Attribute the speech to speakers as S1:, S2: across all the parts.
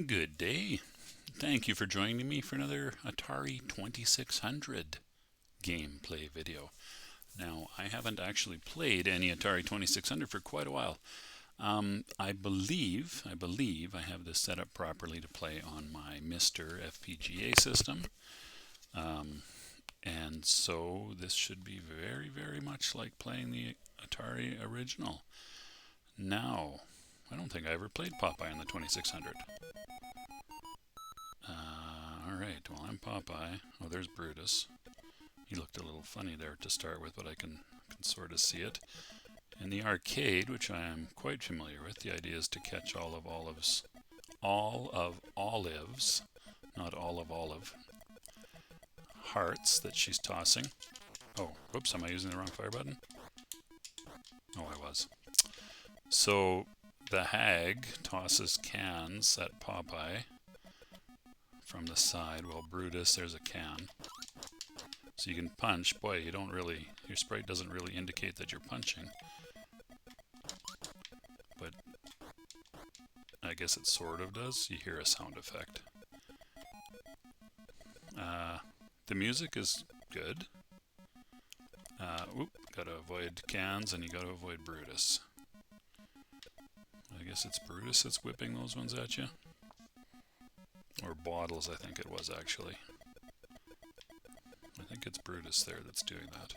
S1: Good day. Thank you for joining me for another Atari 2600 gameplay video. Now, I haven't actually played any Atari 2600 for quite a while. I believe I have this set up properly to play on my Mr. FPGA system. And so this should be very, very much like playing the Atari original. Now, I don't think I ever played Popeye on the 2600. Alright, well, I'm Popeye. Oh, there's Brutus. He looked a little funny there to start with, but I can sort of see it. In the arcade, which I am quite familiar with, the idea is to catch all of Olive's, not all of Olive, hearts that she's tossing. Oh, whoops, am I using the wrong fire button? Oh, I was. So, the hag tosses cans at Popeye from the side, while Brutus, there's a can. So you can punch. Boy, your sprite doesn't really indicate that you're punching. But I guess it sort of does. You hear a sound effect. The music is good. Gotta avoid cans and you gotta avoid Brutus. I guess it's Brutus that's whipping those ones at you. Or bottles, I think it was actually. I think it's Brutus there that's doing that.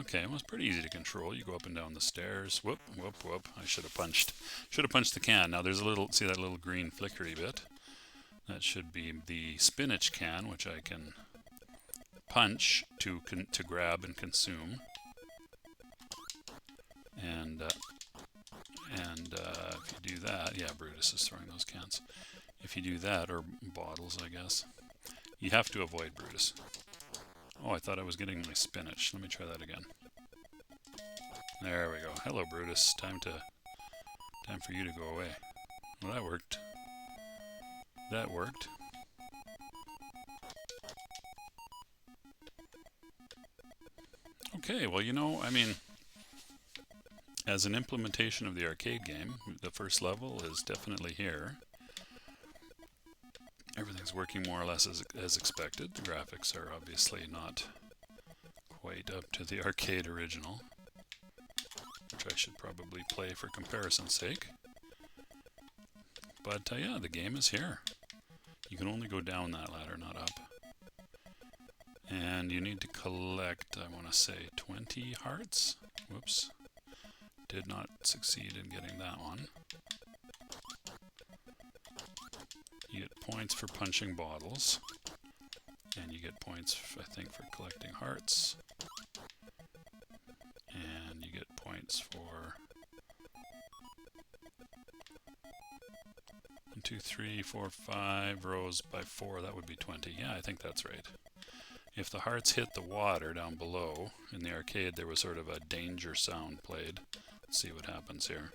S1: Okay, it was pretty easy to control. You go up and down the stairs. Whoop, whoop, whoop. I should have punched the can. Now there's a little, see that little green flickery bit? That should be the spinach can, which I can punch to grab and consume. And if you do that, yeah, Brutus is throwing those cans. If you do that, or bottles, I guess, you have to avoid Brutus. Oh, I thought I was getting my spinach. Let me try that again. There we go. Hello, Brutus. Time for you to go away. Well, that worked. That worked. Okay, well, I mean, as an implementation of the arcade game, the first level is definitely here. Everything's working more or less as expected. The graphics are obviously not quite up to the arcade original, which I should probably play for comparison's sake. But yeah, the game is here. You can only go down that ladder, not up. And you need to collect, I want to say, 20 hearts. Whoops. Did not succeed in getting that one. You get points for punching bottles. And you get points, I think, for collecting hearts. And you get points for 1, 2, 3, 4, 5 rows by 4. That would be 20. Yeah, I think that's right. If the hearts hit the water down below, in the arcade there was sort of a danger sound played. Let's see what happens here.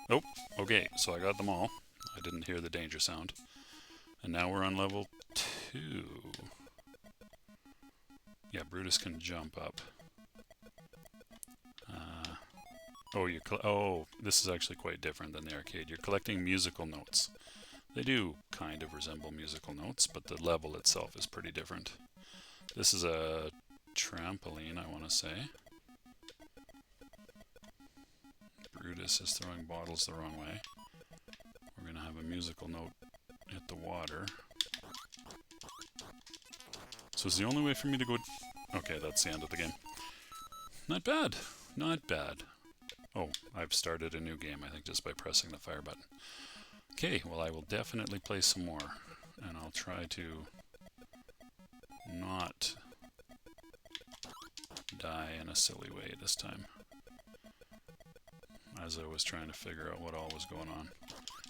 S1: Oh, okay, so I got them all. I didn't hear the danger sound. And now we're on level 2. Yeah, Brutus can jump up. This is actually quite different than the arcade. You're collecting musical notes. They do kind of resemble musical notes, but the level itself is pretty different. This is a trampoline, I want to say. Brutus is throwing bottles the wrong way. We're going to have a musical note hit the water. So it's the only way for me to go... Okay, that's the end of the game. Not bad. Not bad. Oh, I've started a new game, I think, just by pressing the fire button. Okay, well, I will definitely play some more. And I'll try to not die in a silly way this time, as I was trying to figure out what all was going on.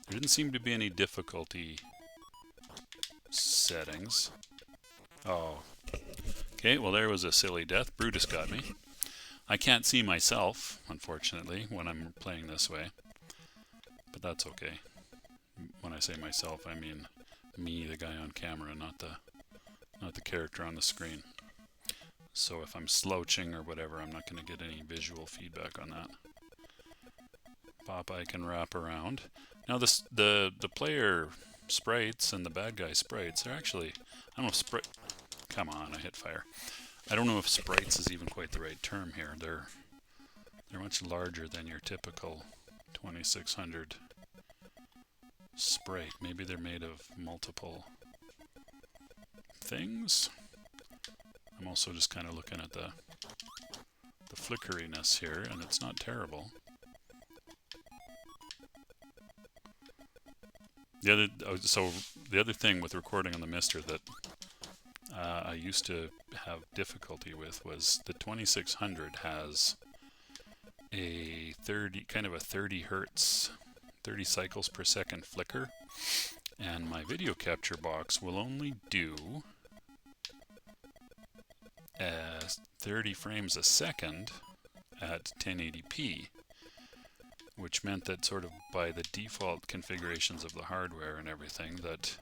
S1: There didn't seem to be any difficulty settings. Oh. Okay, well, there was a silly death. Brutus got me. I can't see myself, unfortunately, when I'm playing this way. But that's okay. When I say myself, I mean me, the guy on camera, not the character on the screen. So if I'm slouching or whatever, I'm not going to get any visual feedback on that. Popeye can wrap around. Now the player sprites and the bad guy sprites are actually, I don't know if sprite, come on, I hit fire. I don't know if sprites is even quite the right term here. They're much larger than your typical 2600 sprite. Maybe they're made of multiple things. I'm also just kind of looking at the flickeriness here, and it's not terrible. The other thing with recording on the Mister that I used to have difficulty with was the 2600 has a 30 hertz, 30 cycles per second flicker, and my video capture box will only do 30 frames a second at 1080p, which meant that sort of by the default configurations of the hardware and everything, that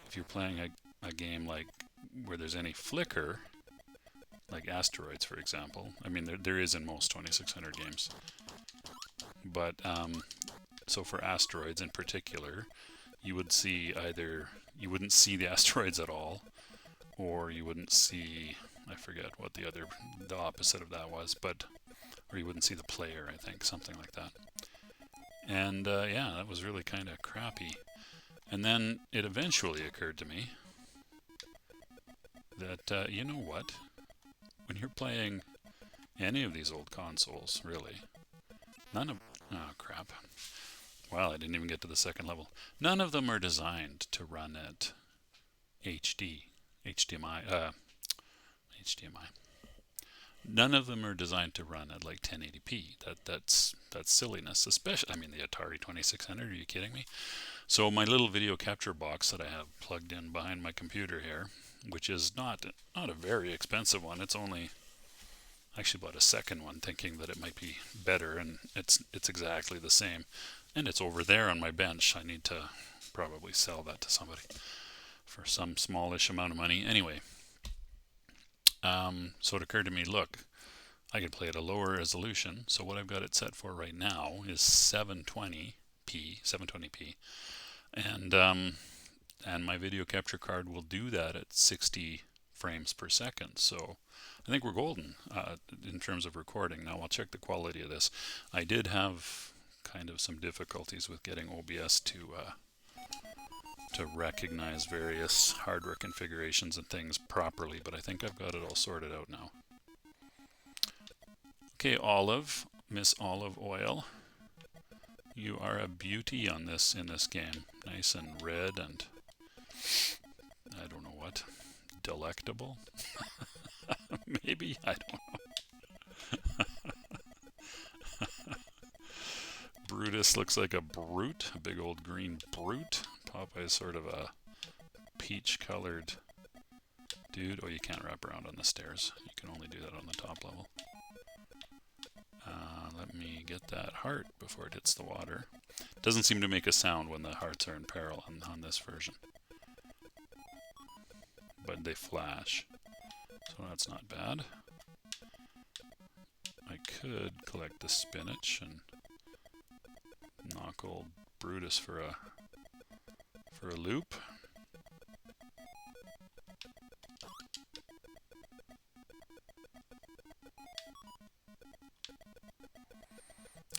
S1: if you're playing a game like where there's any flicker, like Asteroids for example, I mean there is in most 2600 games, but so for Asteroids in particular, you would see you wouldn't see the asteroids at all, or you wouldn't see, I forget what the opposite of that was, but, or you wouldn't see the player, I think, something like that. And yeah, that was really kind of crappy. And then it eventually occurred to me that, you know what, when you're playing any of these old consoles, really, none of, oh crap, well, I didn't even get to the second level. None of them are designed to run at HDMI. None of them are designed to run at like 1080p. That's silliness. Especially, I mean, the Atari 2600. Are you kidding me? So my little video capture box that I have plugged in behind my computer here, which is not a very expensive one. It's only, I actually bought a second one thinking that it might be better, and it's exactly the same. And it's over there on my bench. I need to probably sell that to somebody for some smallish amount of money. Anyway, so it occurred to me, look, I could play at a lower resolution. So what I've got it set for right now is 720p, and my video capture card will do that at 60 frames per second. So I think we're golden in terms of recording. Now I'll check the quality of this. I did have kind of some difficulties with getting OBS to recognize various hardware configurations and things properly, but I think I've got it all sorted out now. Okay, Olive, Miss Olive Oil, you are a beauty on this in this game. Nice and red and I don't know what, delectable. Maybe, I don't know. Brutus looks like a brute, a big old green brute. Popeye is sort of a peach-colored dude. Oh, you can't wrap around on the stairs. You can only do that on the top level. Let me get that heart before it hits the water. It doesn't seem to make a sound when the hearts are in peril on this version, but they flash, so that's not bad. I could collect the spinach and knock old Brutus for a loop.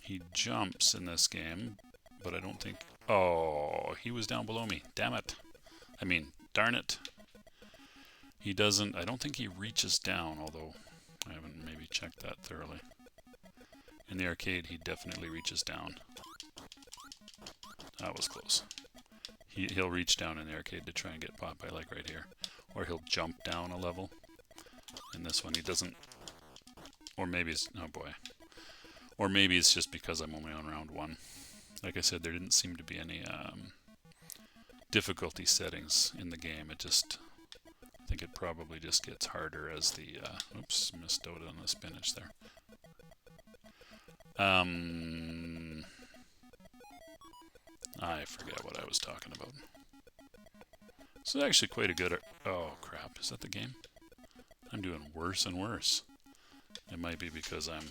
S1: He jumps in this game, but I don't think... Oh, he was down below me. Damn it. I mean, darn it. He doesn't... I don't think he reaches down, although I haven't maybe checked that thoroughly. In the arcade, he definitely reaches down. That was close. He'll reach down in the arcade to try and get Popeye, like right here. Or he'll jump down a level. In this one, he doesn't... Or maybe it's... Oh boy. Or maybe it's just because I'm only on round 1. Like I said, there didn't seem to be any difficulty settings in the game. It just... I think it probably just gets harder as the... oops, missed out on the spinach there. I forget what I was talking about. This is actually quite a good... Oh, crap. Is that the game? I'm doing worse and worse. It might be because I'm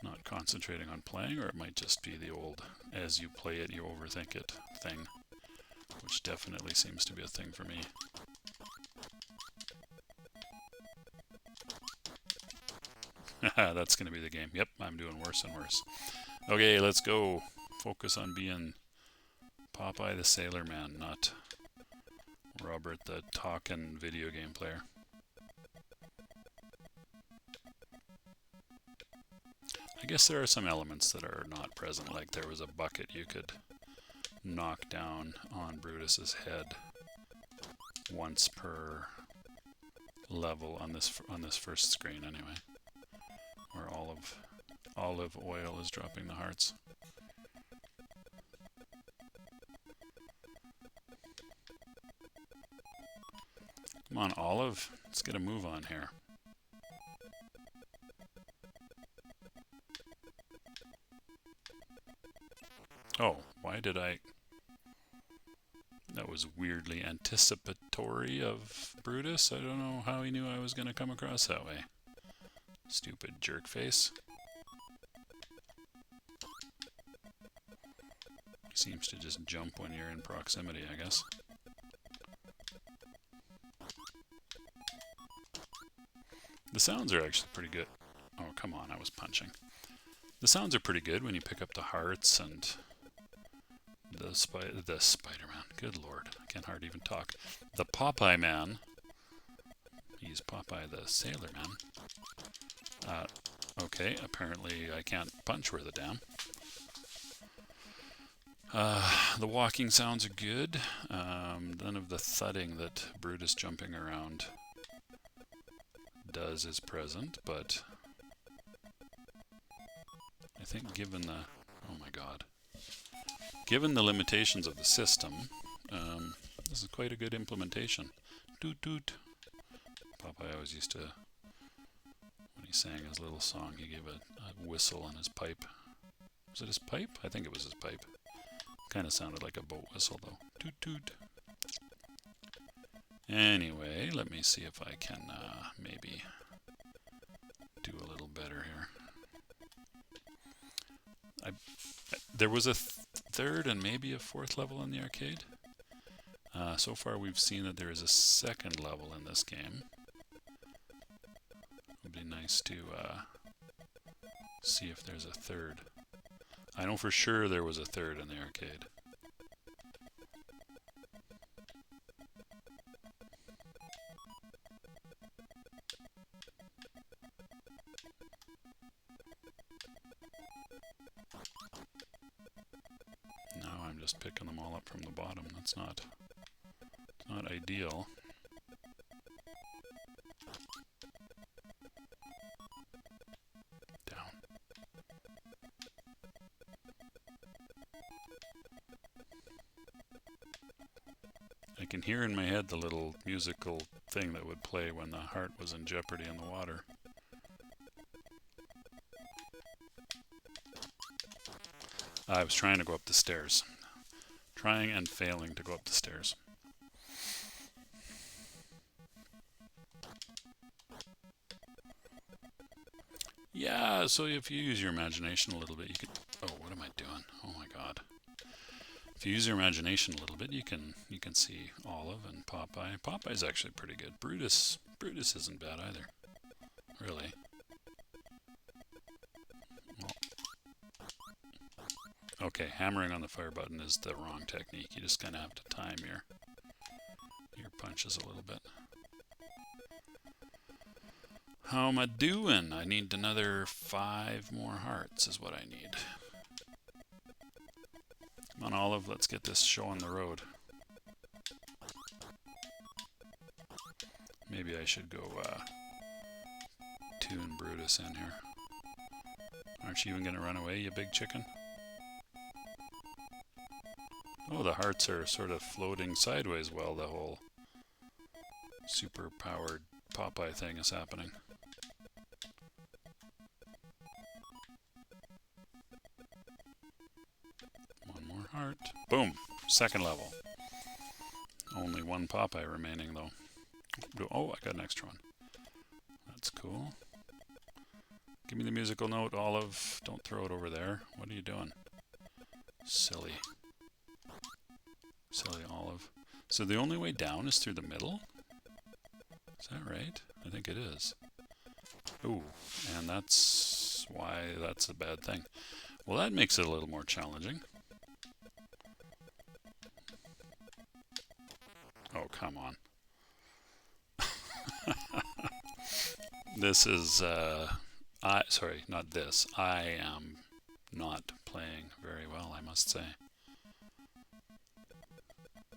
S1: not concentrating on playing, or it might just be the old as you play it you overthink it thing, which definitely seems to be a thing for me. That's going to be the game. Yep, I'm doing worse and worse. Okay, let's go. Focus on being Popeye the Sailor Man, not Robert the talking video game player. I guess there are some elements that are not present, like there was a bucket you could knock down on Brutus's head once per level on this first screen anyway, where olive oil is dropping the hearts. Come on, Olive, let's get a move on here. Oh, why did I... That was weirdly anticipatory of Brutus. I don't know how he knew I was going to come across that way. Stupid jerk face. He seems to just jump when you're in proximity, I guess. The sounds are actually pretty good. Oh, come on, I was punching. The sounds are pretty good when you pick up the hearts and the Spider-Man. Good lord, I can hardly even talk. The Popeye Man. He's Popeye the Sailor Man. Okay, apparently I can't punch worth a damn. The walking sounds are good. None of the thudding that Brutus jumping around does is present, but I think given the... Oh my god. Given the limitations of the system, this is quite a good implementation. Toot toot. Popeye always used to, when he sang his little song, he gave a whistle on his pipe. Was it his pipe? I think it was his pipe. Kind of sounded like a boat whistle though. Toot toot. Anyway, let me see if I can maybe do a little better here. There was a third and maybe a fourth level in the arcade. So far we've seen that there is a second level in this game. It would be nice to see if there's a third. I know for sure there was a third in the arcade. Now I'm just picking them all up from the bottom. That's not ideal. Down. I can hear in my head the little musical thing that would play when the heart was in jeopardy in the water. I was trying to go up the stairs. Trying and failing to go up the stairs. Yeah, so if you use your imagination a little bit, you can... Oh, what am I doing? Oh my god. If you use your imagination a little bit, you can see Olive and Popeye. Popeye's actually pretty good. Brutus isn't bad either. Really. Well, okay, hammering on the fire button is the wrong technique. You just kind of have to time your punches a little bit. How am I doing? I need another 5 more hearts is what I need. Come on, Olive, let's get this show on the road. Maybe I should go tune Brutus in here. Aren't you even going to run away, you big chicken? Oh, the hearts are sort of floating sideways while the whole super-powered Popeye thing is happening. One more heart. Boom! Second level. Only one Popeye remaining, though. Oh, I got an extra one. That's cool. Give me the musical note, Olive. Don't throw it over there. What are you doing? Silly. Silly Olive. So the only way down is through the middle? Is that right? I think it is. Ooh, and that's why that's a bad thing. Well, that makes it a little more challenging. Oh, come on. This is, sorry, not this. I am not playing very well, I must say.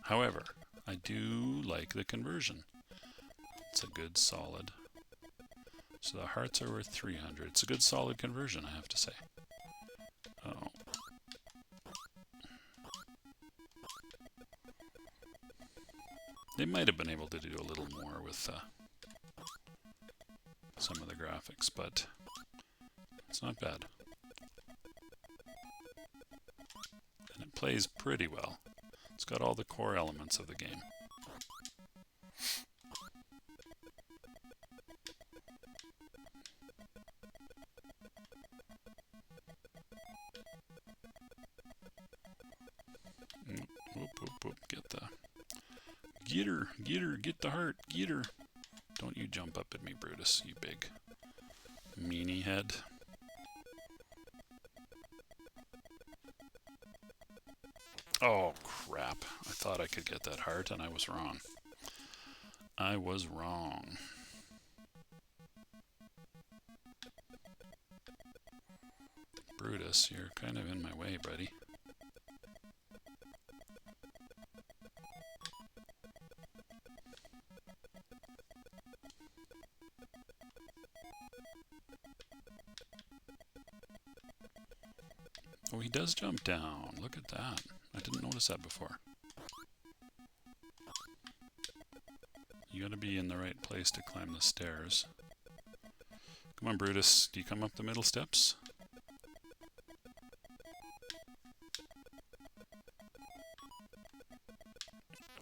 S1: However, I do like the conversion. It's a good solid. So the hearts are worth 300. It's a good solid conversion, I have to say. Oh. They might have been able to do a little more with some of the graphics, but it's not bad. And it plays pretty well. It's got all the core elements of the game. Whoop, whoop, whoop. Get the... Get the heart, get her. Don't you jump up at me, Brutus, you big meanie head. Oh, crap. I thought I could get that heart, and I was wrong. I was wrong. Brutus, you're kind of in my way, buddy. Oh, he does jump down. Look at that. I didn't notice that before. You gotta be in the right place to climb the stairs. Come on, Brutus. Do you come up the middle steps?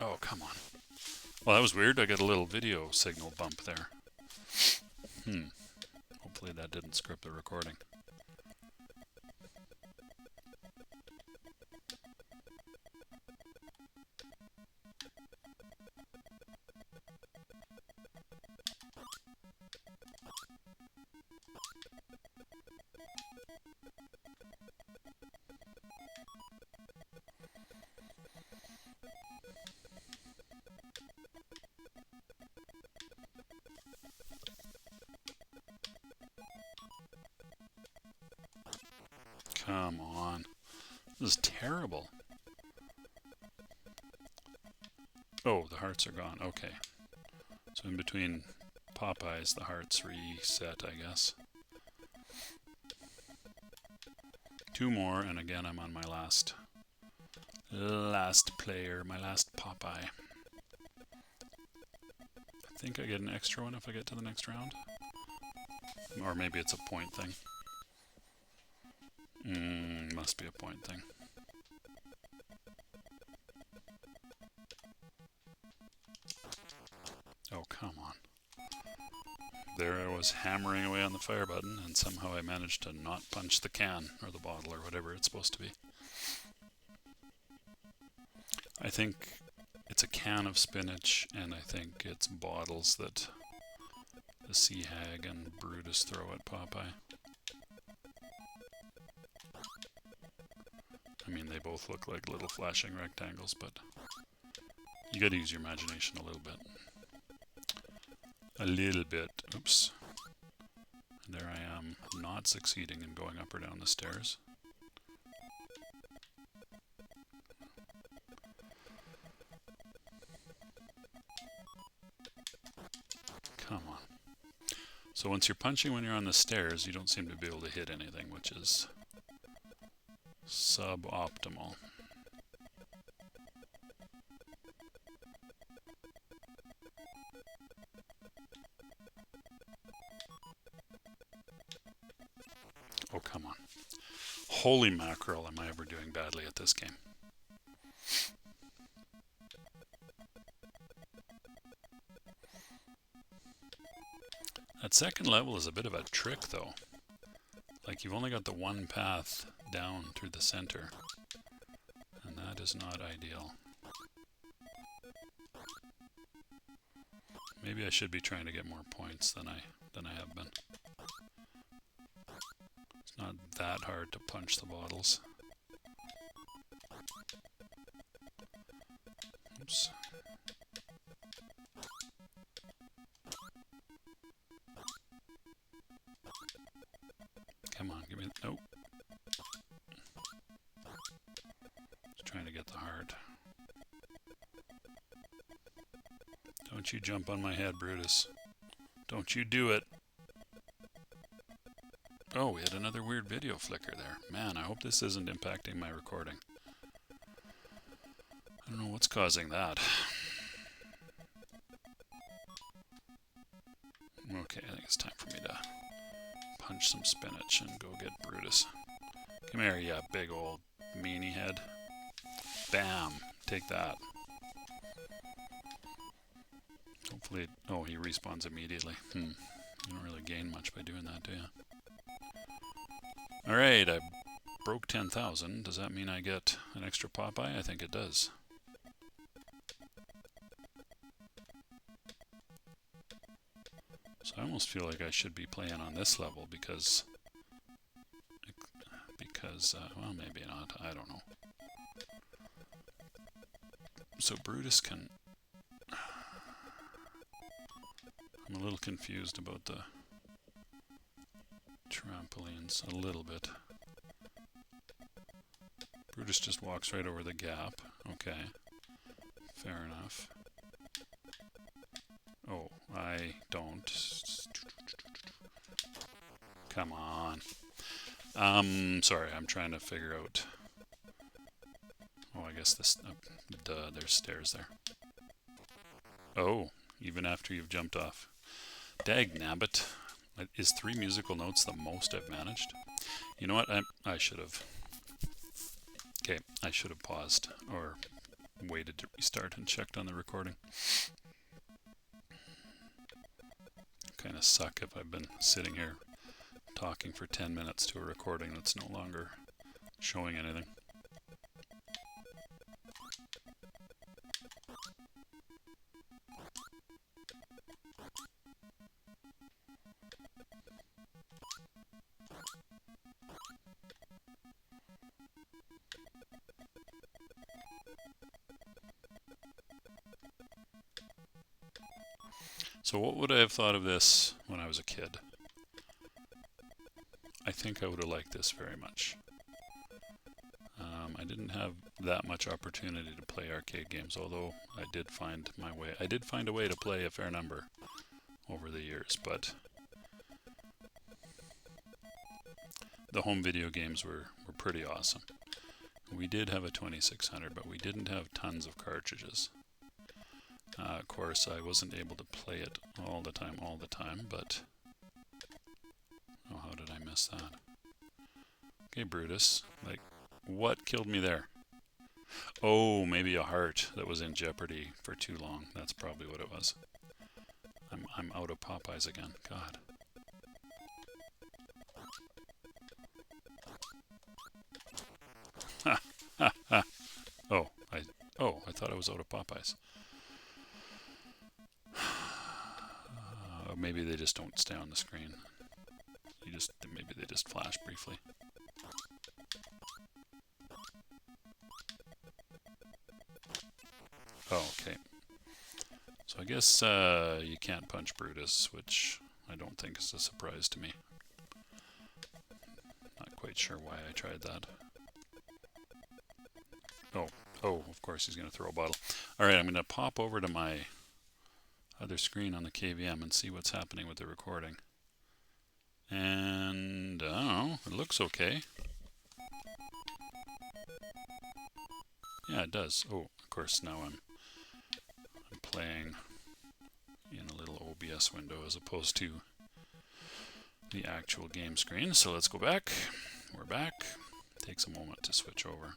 S1: Oh, come on. Well, that was weird. I got a little video signal bump there. Hopefully that didn't script the recording. Come on. This is terrible. Oh, the hearts are gone. Okay. So in between Popeyes, the hearts reset, I guess. 2 more, and again I'm on my last player, my last Popeye. I think I get an extra one if I get to the next round. Or maybe it's a point thing. Must be a point thing. Oh, come on. There I was hammering away on the fire button, and somehow I managed to not punch the can, or the bottle, or whatever it's supposed to be. I think it's a can of spinach, and I think it's bottles that the Sea Hag and Brutus throw at Popeye. I mean, they both look like little flashing rectangles, but you gotta use your imagination a little bit. A little bit. Oops. And there I am, not succeeding in going up or down the stairs. Come on. So once you're punching when you're on the stairs, you don't seem to be able to hit anything, which is suboptimal. Oh, come on. Holy mackerel, am I ever doing badly at this game. That second level is a bit of a trick though. Like you've only got the one path down through the center. And that is not ideal. Maybe I should be trying to get more points than I have been. It's not that hard to punch the bottles. Oops. Come on, give me... Nope. Just trying to get the heart. Don't you jump on my head, Brutus. Don't you do it. Oh, we had another weird video flicker there. Man, I hope this isn't impacting my recording. I don't know what's causing that. Okay, I think it's time for me to punch some spinach and go get Brutus. Come here, you big old meanie head. Bam! Take that. Hopefully... Oh, he respawns immediately. You don't really gain much by doing that, do you? Alright, I broke 10,000. Does that mean I get an extra Popeye? I think it does. So I almost feel like I should be playing on this level because well, maybe not. I don't know. So Brutus can... I'm a little confused about the trampolines, a little bit. Brutus just walks right over the gap. Okay, fair enough. Oh, I don't. Come on. Sorry, I'm trying to figure out... Oh, I guess this... duh, there's stairs there. Oh, even after you've jumped off. Dagnabbit. Is 3 musical notes the most I've managed? You know what? I should have... Okay, I should have paused or waited to restart and checked on the recording. Kind of suck if I've been sitting here talking for 10 minutes to a recording that's no longer showing anything. So what would I have thought of this when I was a kid? I think I would have liked this very much. I didn't have that much opportunity to play arcade games, although I did find my way. I did find a way to play a fair number over the years, but the home video games were pretty awesome. We did have a 2600, but we didn't have tons of cartridges. Of course, I wasn't able to play it all the time, but... Oh, how did I miss that? Okay, Brutus. Like, what killed me there? Oh, maybe a heart that was in jeopardy for too long. That's probably what it was. I'm out of Popeyes again. God. Ha, ha, ha. Oh, I thought I was out of Popeyes. Maybe they just don't stay on the screen. Maybe they just flash briefly. Oh, okay. So I guess you can't punch Brutus, which I don't think is a surprise to me. Not quite sure why I tried that. Oh, of course he's going to throw a bottle. Alright, I'm going to pop over to my other screen on the KVM and see what's happening with the recording. And, I don't know, it looks okay. Yeah, it does. Oh, of course, now I'm playing in a little OBS window as opposed to the actual game screen. So let's go back. We're back. Takes a moment to switch over.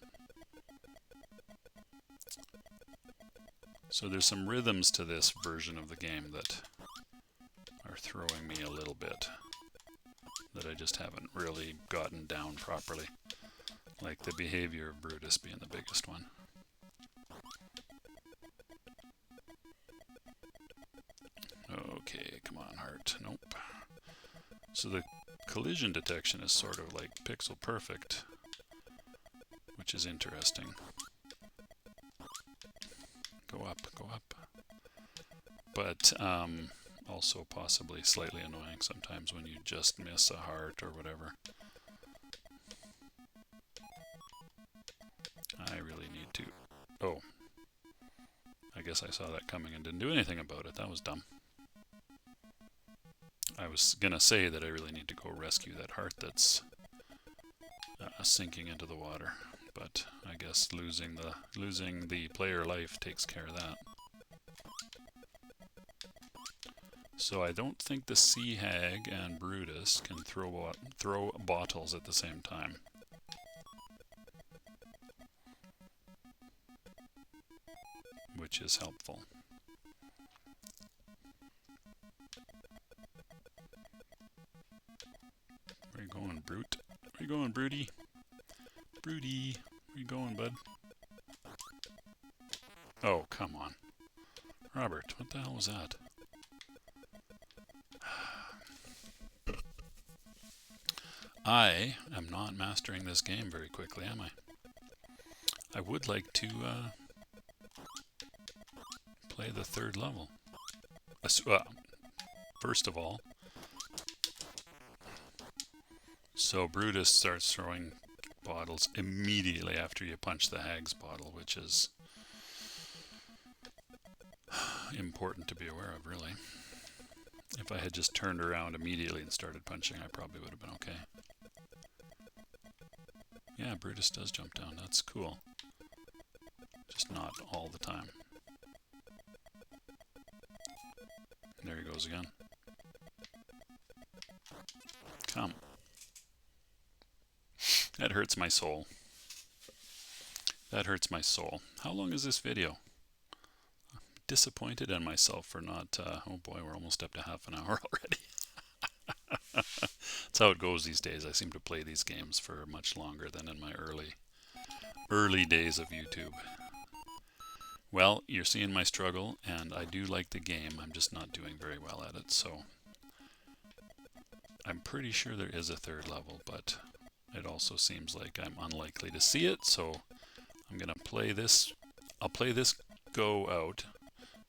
S1: So there's some rhythms to this version of the game that are overthrowing me a little bit, that I just haven't really gotten down properly. Like the behavior of Brutus being the biggest one. Okay, come on, heart. Nope. So the collision detection is sort of like pixel perfect, which is interesting. Go up, go up. But also possibly slightly annoying sometimes when you just miss a heart or whatever. I really need to... Oh. I guess I saw that coming and didn't do anything about it. That was dumb. I was going to say that I really need to go rescue that heart that's sinking into the water. But I guess losing the player life takes care of that. So I don't think the Sea Hag and Brutus can throw bottles at the same time. Which is helpful. Where you going, Brute? Where you going, Broody? Broody, where you going, bud? Oh, come on. Robert, what the hell was that? I am not mastering this game very quickly, am I? I would like to play the third level. First of all, so Brutus starts throwing bottles immediately after you punch the hag's bottle, which is important to be aware of, really. If I had just turned around immediately and started punching, I probably would have been okay. Yeah, Brutus does jump down. That's cool. Just not all the time. There he goes again. Come. That hurts my soul. That hurts my soul. How long is this video? I'm disappointed in myself for not... oh boy, we're almost up to half an hour already. That's how it goes these days. I seem to play these games for much longer than in my early days of YouTube. Well, you're seeing my struggle, and I do like the game. I'm just not doing very well at it, so... I'm pretty sure there is a third level, but it also seems like I'm unlikely to see it, so I'm going to play this. I'll play this go out,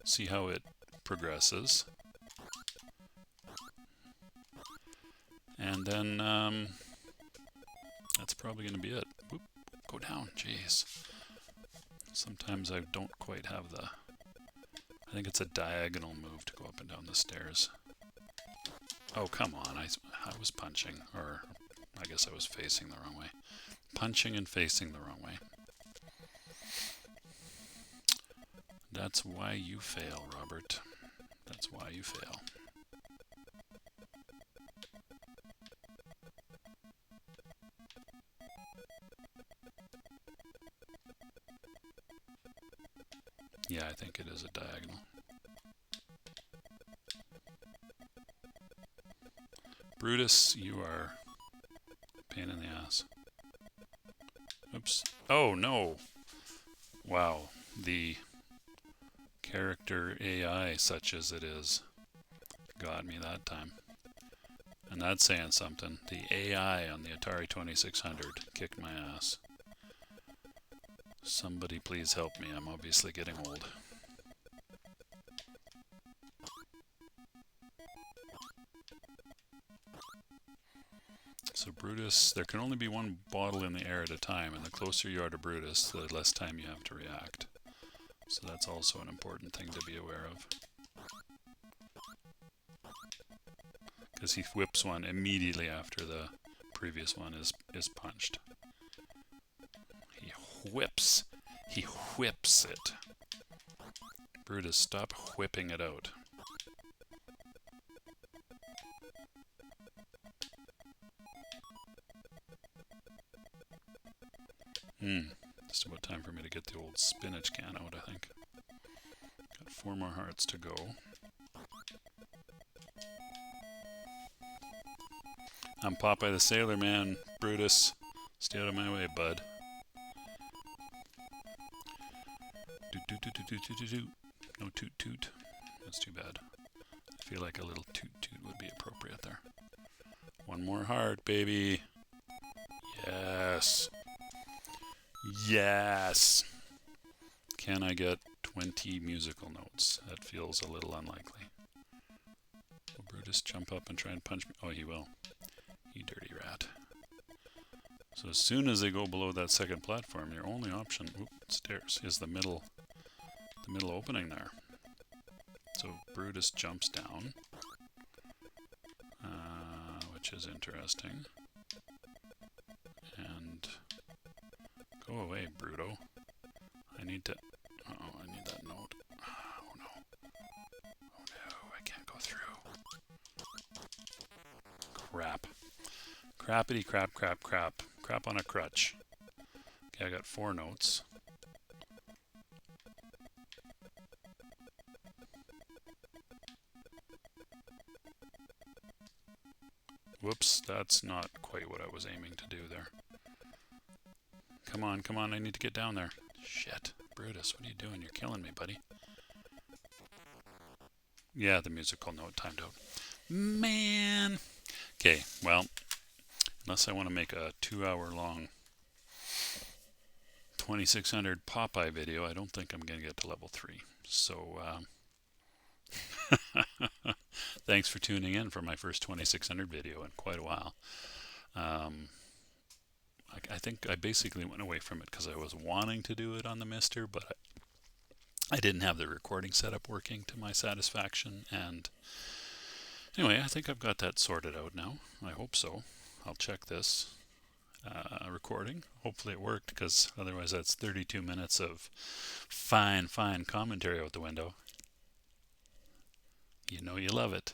S1: see how it progresses. And then that's probably going to be it. Whoop, go down, jeez. Sometimes I don't quite have the... I think it's a diagonal move to go up and down the stairs. Oh, come on. I was punching, or I guess I was facing the wrong way. Punching and facing the wrong way. That's why you fail, Robert. That's why you fail. Yeah, I think it is a diagonal. Brutus, you are a pain in the ass. Oops. Oh, no. Wow. The character AI, such as it is, got me that time. And that's saying something. The AI on the Atari 2600 kicked my ass. Somebody please help me. I'm obviously getting old. So Brutus, there can only be one bottle in the air at a time, and the closer you are to Brutus, the less time you have to react. So that's also an important thing to be aware of. Because he whips one immediately after the previous one is punched. He whips it. Brutus, stop whipping it out. Just about time for me to get the old spinach can out, I think. Got 4 more hearts to go. I'm Popeye the Sailor Man. Brutus, stay out of my way, bud. No toot toot. That's too bad. I feel like a little toot toot would be appropriate there. One more heart, baby. Yes. Yes. Can I get 20 musical notes? That feels a little unlikely. Will Brutus jump up and try and punch me? Oh, he will. You dirty rat. So as soon as they go below that second platform, your only option, stairs, is the middle opening there. So Brutus jumps down, which is interesting. And go away, Bruto. I need to. Uh-oh, I need that note. Oh no. Oh no, I can't go through. Crap. Crappity crap crap crap. Crap on a crutch. Okay, I got 4 notes. Whoops, that's not quite what I was aiming to do there. Come on, come on, I need to get down there. Shit. Brutus, what are you doing? You're killing me, buddy. Yeah, the musical note timed out. Man! Okay, well, unless I want to make a 2-hour-long 2600 Popeye video, I don't think I'm going to get to level 3. So, thanks for tuning in for my first 2600 video in quite a while. I think I basically went away from it because I was wanting to do it on the Mister, but I didn't have the recording setup working to my satisfaction. And anyway, I think I've got that sorted out now. I hope so. I'll check this recording. Hopefully it worked, because otherwise that's 32 minutes of fine commentary out the window. You know you love it.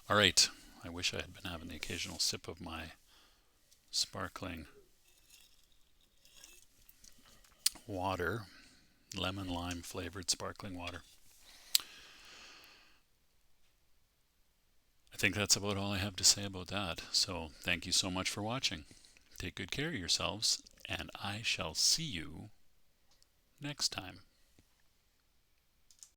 S1: All right. I wish I had been having the occasional sip of my sparkling water, lemon lime flavored sparkling water. I think that's about all I have to say about that. So thank you so much for watching. Take good care of yourselves, and I shall see you next time.